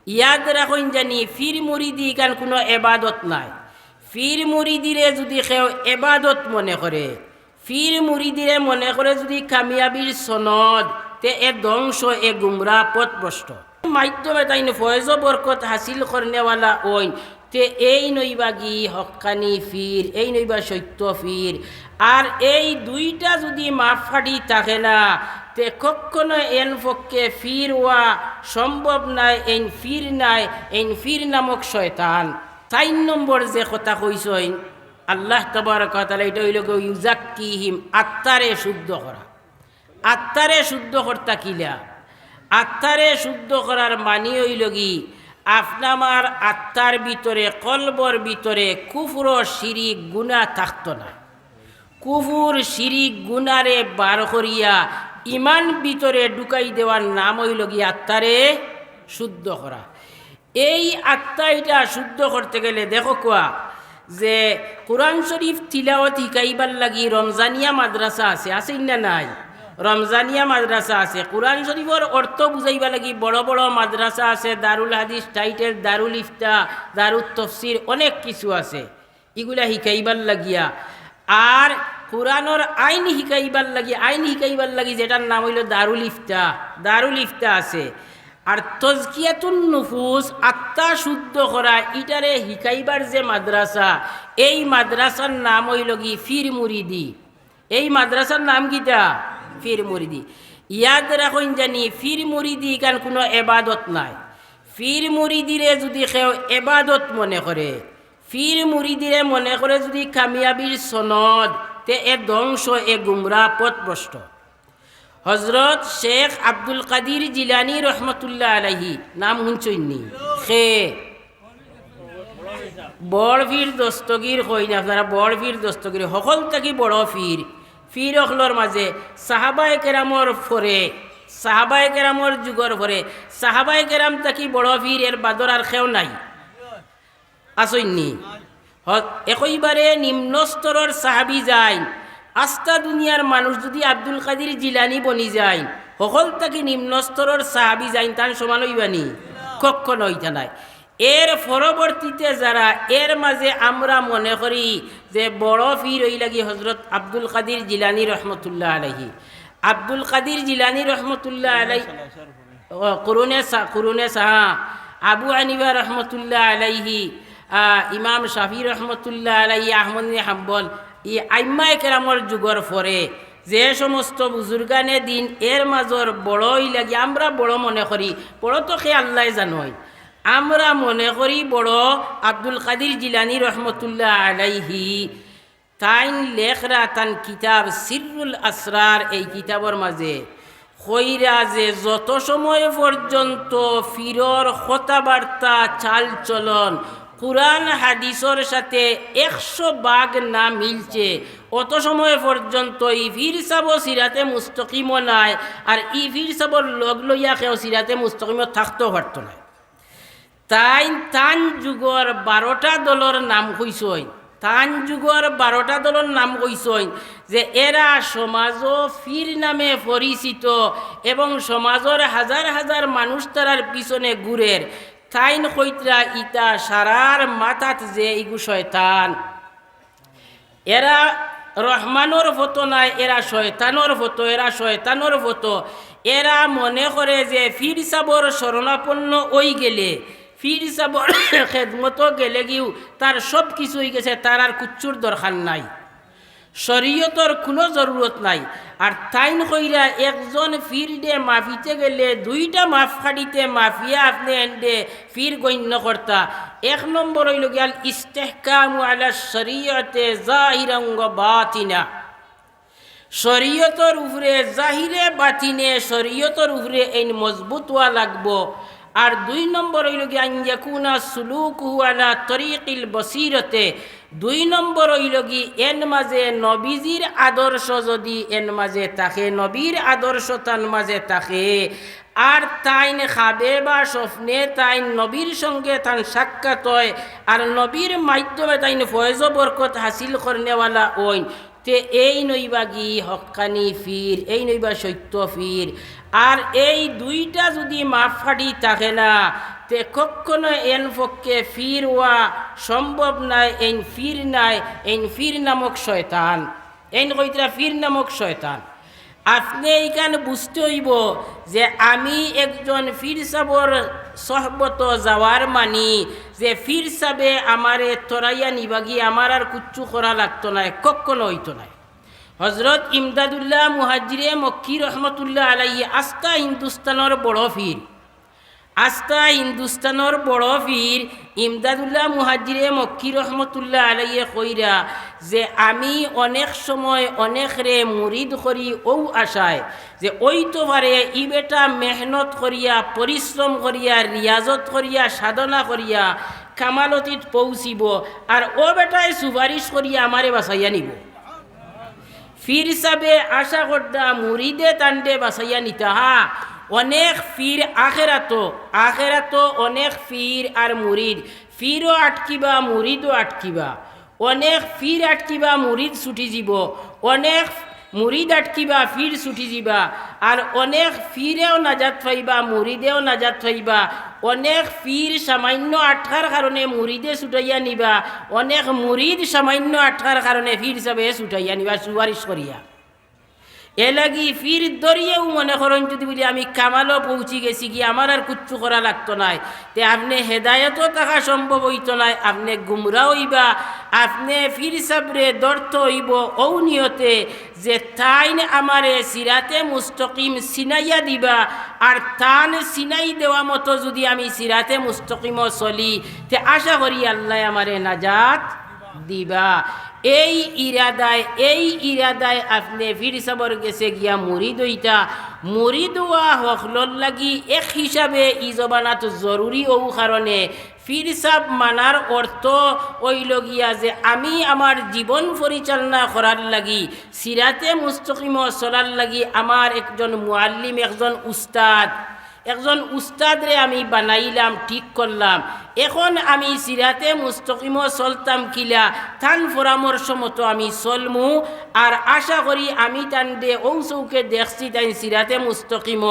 ইয়াদ রাখুন জানি ফির মুরিদি কান কোনো এবাদত নাই। ফির মুরিদিরে যদি কেউ এবাদত মনে করে, ফির মুরিদিরে মনে করে যদি কামিয়াবির সনদ, তে এ ধ্বংস, এ গুমরা পথভ্রষ্ট। মাধ্যমে তাই ফয়েজ বরকত হাসিল করনেওয়ালা ওইন, তে এই নইবা গি হক্কানি ফির, এই নইবা সত্য ফির। আর এই দুইটা যদি মাফাড়ি থাকে না, তে কখনো এন পক্ষে ফির হওয়া সম্ভব নাই। এন ফির নাই, এন ফির নামক শয়তান। 4 নম্বর যে কথা কইসইন আল্লাহ তাবারক ওয়া তাআলা, এটা হইল ইউজাক্কিহিম, আত্মারে শুদ্ধ করা। আত্মারে শুদ্ধ করতা কিলা? আত্মারে শুদ্ধ করার মানি হইল কি, আপনার আত্মার ভিতরে, কলবর ভিতরে কুফর শিরিক গুনাহ থাকতো না। কুফুর শিরিক গুনারে বার করিয়া ইমান ভিতরে ঢুকাই দেওয়ার নাম হইল কি আত্মারে শুদ্ধ করা। এই আত্মা এটা শুদ্ধ করতে গেলে দেখো কোয়া যে কোরআন শরীফ তিলাওয়াত শিকাইবার লাগি রমজানিয়া মাদ্রাসা আছে, আছে না নাই? রমজানিয়া মাদ্রাসা আছে। কোরআন শরীফের অর্থ বুঝাইবা লাগি বড় বড় মাদ্রাসা আছে, দারুল হাদিস টাইটেল, দারুল ইফতা, দারুল তফসির, অনেক কিছু আছে। এগুলা শিকাইবার লাগিয়া আর কোরআনের আইন শিকাইবার লাগি যেটার নাম হইল দারুল ইফতা, দারুল ইফতা আছে। আর তজকিয়াতুন নুফুস, আত্মা শুদ্ধ করা, ইটারে শিকাইবার যে মাদ্রাসা, এই মাদ্রাসার নাম হইল কি ফির মুরিদি। এই মাদ্রাসার নাম কিটা? ফির মুরিদি। ইয়াদ রাখুন জানি ফির মুরিদি কান কোনো এবাদত নাই। ফির মুরিদিরে যদি কেউ এবাদত মনে করে, ফির মুরিদিরে মনে করে যদি কামিয়াবির সনদ, তে এ ধ্বংস, এ গুমরা পথভ্রষ্ট। হজরত শেখ আব্দুল কাদির জিলানী রহমতুল্লাহ আলাইহি নাম শুনছইনি? খে বড় ফির দস্তগীর কই না আপনারা? বড় ফির দস্তগীর সকল থাকি বড় ফির। ফির অখলর মাঝে সাহাবায়ে কেরামর ফরে, সাহাবায়ে কেরামর যুগর ফরে, সাহাবায়ে কেরাম থাকি বড় ফির এর বাদর আর কেউ নাই, আসইনি? একইবারে নিম্ন স্তরের সাহাবি যায়, আস্তা দুনিয়ার মানুষ যদি আব্দুল কাদির জিলানি বনি যায়, সকল থাকি নিম্ন স্তরের সাহাবি যায়, তার সমান হইবানি? কখনো হইতা নাই। এর পরবর্তীতে যারা, এর মাঝে আমরা মনে করি যে বড় ফির হই লাগি হজরত আব্দুল কাদির জিলানি রহমতুল্লাহ আলাইহি। আব্দুল কাদির জিলানি রহমতুল্লাহ আলাইহি কুরুনে সাহা, আবু হানিফা রহমতুল্লাহ আলাইহি, ইমাম শাফি রহমতুল্লাহ আলাইহি, আহমদ বিন হাম্বল, ই আইম্মায়ে কেরামর যুগর পরে যে সমস্ত বুজুর্গানে দিন, এর মাজর বড়ই লাগি আমরা বড় মনে করি। বড় তো খে আল্লাহ জানই, আমরা মনে করি বড় আব্দুল কাদির জিলানি রহমতুল্লাহ আলাইহি। তাইন লেখরা তান কিতাব সিররুল আসরার, এই কিতাবর মাঝে কইরা যে যত সময় পর্যন্ত ফিরর কথাবার্তা, চাল চলন কুরআন হাদিসের সাথে 100 ভাগ না মিলছে, অত সময় পর্যন্ত ই ফির সাব সিরাতে মুস্তাকিম নাই। আর ই ফির সাবর লগ লইয়া কেউ সিরাতে মুস্তাকিম থাকতেও পারত না। তাই তান যুগর 12টা দলের নাম কইসই, তান যুগর 12টা দলের নাম কইসই যে এরা সমাজও ফির নামে পরিচিত এবং সমাজের হাজার হাজার মানুষ তারার পিছনে ঘুরের। তাইন কইতরা ইতা সারার মাথাত যে ইগু শয়তান, এরা রহমানোর ফটো নাই, এরা শয়তানোর ফটো, এরা শয়তানোর ফটো। এরা মনে করে যে ফির সাবর শরণাপন্ন ওই গেলে, ফির সাবর খেদমত গেলে গিয়েও তার সব কিছু হয়ে গেছে, তার আর কুচ্ছুর দরকার নাই, শরীয়তর কোনো জরুরত নাই। আর তাইন কইরা একজন ফির দে মাফিতে গেলে 2টা মাফ খাড়িতে মাফিয়া আপনি এন্ডে ফির গণ্য কর্তা। 1 নম্বর হইল গিয়াল ইস্তেহকামু আলা শরীয়তে জাহিরান ওয়া বাতিনা, শরীয়তর উপরে জাহিরে বাতিনে শরীয়তর উপরে এই মজবুত হওয়া লাগবো। আর 2 নম্বর হইল গিয়া ইয়াকুনা সুলুকুহু আলা তরিকিল বসিরতে, 2 নম্বর হইল কি এন মাঝে নবীজির আদর্শ যদি এন মাঝে থাকে, নবীর আদর্শ তান মাঝে থাকে, আর তাইন খাবে বা স্বপ্নে তাইন নবীর সঙ্গে তান সাক্ষাৎ হয়, আর নবীর মাধ্যমে তাইন ফয়েজ বরকত হাসিল করনেওয়ালা ওইন, তে এই নইবাগি হক্কানি ফির, এই নইবা সত্য ফির। আর এই দুইটা যদি মাপকাঠি থাকে না, তে কখনো এন পক্ষে ফির হওয়া সম্ভব নাই। এই ফির নাই, এই ফির নামক শয়তান, এই কইতরা ফির নামক শয়তান। আপনি এইখানে বুঝতে হইব যে আমি একজন ফির সাবর সহবত যাওয়ার মানি, যে ফির সাবে আমারে তরাইয়া নিবাগি আমার আর কুচ্ছু করা লাগতো না, কখনো হইতো না। হজরত ইমদাদুল্লাহ মুহাজিরে মক্কি রহমতুল্লাহ আলাইহি আস্তা হিন্দুস্তানের বড় ফির, আস্তা হিন্দুস্তানের বড় ফির ইমদাদুল্লাহ মুহাজিরে মক্কি রহমতুল্লাহ আলাইহি কইরা যে আমি অনেক সময় অনেক রে মুরিদ করি ও আশায় যে ওই তো পারে ই বেটা মেহনত করিয়া পরিশ্রম করিয়া রিয়াজত করিয়া সাধনা করিয়া কামালতিত পৌঁছিব, আর ও বেটায় সুপারিশ করিয়া আমারে বাঁচাইয়া নিব। ফির হিসাবে আশা করতা মুরিদে তান্ডে বাঁচাইয়া নিতা। হা অনেক ফির আখেরাতো অনেক ফির আর মুরিদ, ফিরও আটকিবা মুরিদও আটকিবা। অনেক ফির আটকিবা মুরিদ ছুটি যাব, অনেক মুরিদ আটকিবা ফির ছুটি যাবা। আর অনেক ফিরেও নাজাত পাইবা মুরিদেও নাজাত পাইবা। অনেক ফির সামান্য আটকার কারণে মুরিদে ছুটাইয়া নিবা, অনেক মুরিদ সামান্য আটকার কারণে ফির হিসাবে ছুটাইয়া নিবা সুপারিশ করিয়া। এ লাগি ফির দরিয়েও মনে করেন যদি বলি আমি কামালও পৌঁছি গেছি কি আমার আর কুচ্ছু করা লাগতো নাই, তে আপনি হেদায়তও থাকা সম্ভব হইতো নাই, আপনি গুমরা হইবা। আপনি ফির সাবরে দর্থ হইব ও নিয়তে যে তাইন আমারে সিরাতে মুস্তকিম সিনাইয়া দিবা, আর তান সিনাই দেওয়া মতো যদি আমি সিরাতে মুস্তকিমও চলি, তে আশা করি আল্লাহ আমারে নাজাত দিবা। এই ইরাদায় আপনি ফির সাবর গেছে গিয়া মুরিদ হইতা। মুরিদ হওয়া হকলর লাগি এক হিসাবে ই জবানাত জরুরি ও কারণে ফির সাব মানার অর্থ হইল গিয়া যে আমি আমার জীবন পরিচালনা করার লাগি সিরাতে মুস্তকিম চলার লাগি আমার একজন মুআল্লিম, একজন উস্তাদরে আমি বানাইলাম, ঠিক করলাম। এখন আমি সিরাতে মুস্তকিম চলতাম কিলা তান পরামর্শ মতো আমি চলমু, আর আশা করি আমি তান দে ও চৌকে দেখছি তাই সিরাতে মুস্তকিম।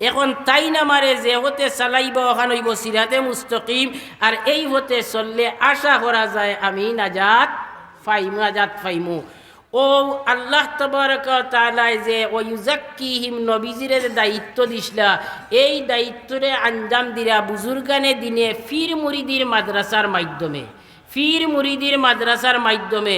এখন তাই নামারে যে হতে চালাইব ওখান হইব সিরাতে মুস্তকিম, আর এই হতে চললে আশা করা যায় আমি নাজাত পাইমু। ও আল্লাহ তবারক ওয়া তাআলা যে ওয়ুজাক্কিহিম নবীজিরে দায়িত্ব দিছলা, এই দায়িত্বরে আঞ্জাম দিরা বুজুর্গানে দিনে ফির মুরিদির মাদ্রাসার মাধ্যমে।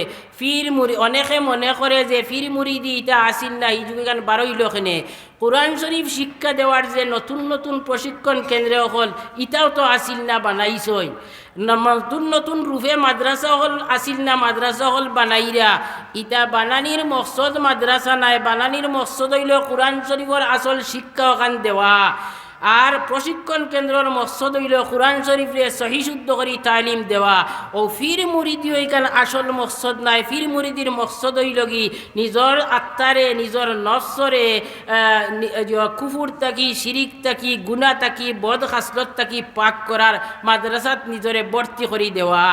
অনেকে মনে করে যে ফির মুরিদি এটা আসিল না, এই যুগান বারোইল ওখানে কোরআন শরীফ শিক্ষা দেওয়ার যে নতুন নতুন প্রশিক্ষণ কেন্দ্র হল ইটাও তো আসিল না, বানাইছই। নতুন রূপে মাদ্রাসা হল আসিল না, মাদ্রাসা হল বানাইরা। ইটা বানানির মকসদ মাদ্রাসা নাই, বানানির মকসদ হইল কোরআন শরীফের আসল শিক্ষা ওখান দেওয়া। আর প্রশিক্ষণ কেন্দ্রের মকসদ হইল কোরআন শরীফে সহি শুদ্ধ করে তালিম দেওয়া। ও ফির মুরিদি ওইখানে আসল মকসদ নাই। ফির মুরিদির মকসদ হইল কি নিজর আত্মারে, নিজর নফসরে কুফুর তাকি, শিরিক তাকি, গুনাহ তাকি, বদ খাসলত তাকি পাক করার মাদ্রাসাত নিজরে ভর্তি করে দেওয়া।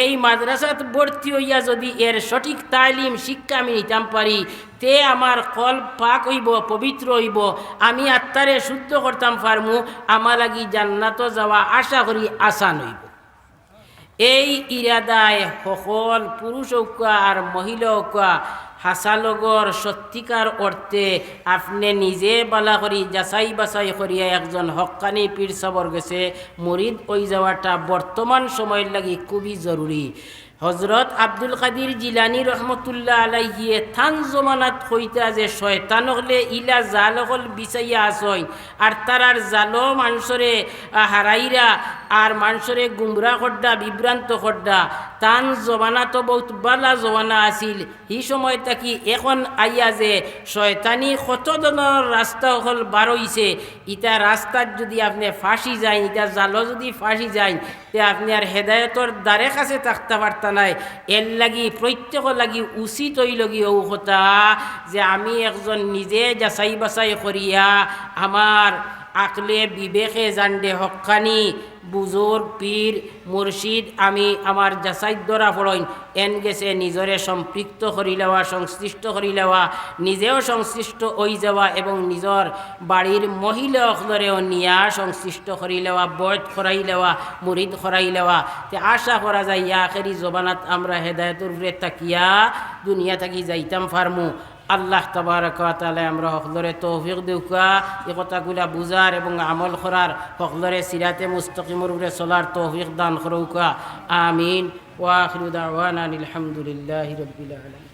এই মাদ্রাসাত ভর্তি হইয়া যদি এর সঠিক তালিম শিক্ষা আমি নিতাম পারি, তে আমার কলব পাক হইব, পবিত্র হইব, আমি আত্মারে শুদ্ধ করতাম পারমু, আমার লাগি জান্নাত যাওয়া আশা করি আসান হইব। এই ইরাদায় সকল পুরুষ হোকা আর মহিলা হোকা হাসালগর সত্যিকার অর্থে আপনি নিজে বালা করি যাচাই বাছাই করিয়া একজন হক্কানি পীর সাবর গেছে মুরিদ ওই যাওয়াটা বর্তমান সময়ের লাগি খুবই জরুরি। হজরত আব্দুল কাদির জিলানি রহমতুল্লাহ আলাইহিয়ে থান জমানাত কইতা যে শয়তান হলে ইলা জাল হল বিচাইয়া আসয়, আর তারার জালো মানুষরে হারাইরা আর মানুষরে গুমরা করডা, বিভ্রান্ত করডা। তান জমানা তো বহুত বালা জমানা আছিল। এই সময় থাকি এখন আইয়া যে শয়তানি কত ধরনের রাস্তা হল বার হইছে, ইটা রাস্তার যদি আপনি ফাঁসি যায়, ইটা জালো যদি ফাঁসি যায়, তে আপনি আর হেদায়তর দ্বারে কাছে থাকতে পারতা নাই। এর লাগি প্রত্যেক লাগি উচিত হইল কি ও কথা যে আমি একজন নিজে যাচাই বাছাই করিয়া আমার আকলে বিবেকে জানডে হক্কানি বুজুর্গ পীর মুর্শিদ আমি আমার যাচাইত ধরা পড়ইন এন গেছে নিজরে সম্পৃক্ত করি লওয়া সংশ্লিষ্ট করি লওয়া নিজেও সংশ্লিষ্ট হয়ে যাওয়া এবং নিজর বাড়ির মহিলা অখলরেও নিয়া সংশ্লিষ্ট করি লওয়া বয়ত করাই লওয়া মুরিদ করাই লওয়া তে আশা করা যায় ইয়া আখেরি জবানাত আমরা হেদায়তুর উপরে তাকিয়া দুনিয়া থাকি যাইতাম ফারমু আল্লাহ তাবারক ওয়া তাআলা আমরা সকলরে তৌফিক দিউকা এই কথাগুলা বুঝার এবং আমল করার সকলরে সিরাতে মুস্তাকিমের উপরে চলার তৌফিক দান করুকা আমিন ওয়া আখিরু দাওয়ানা আলহামদুলিল্লাহি রাব্বিল আলামিন।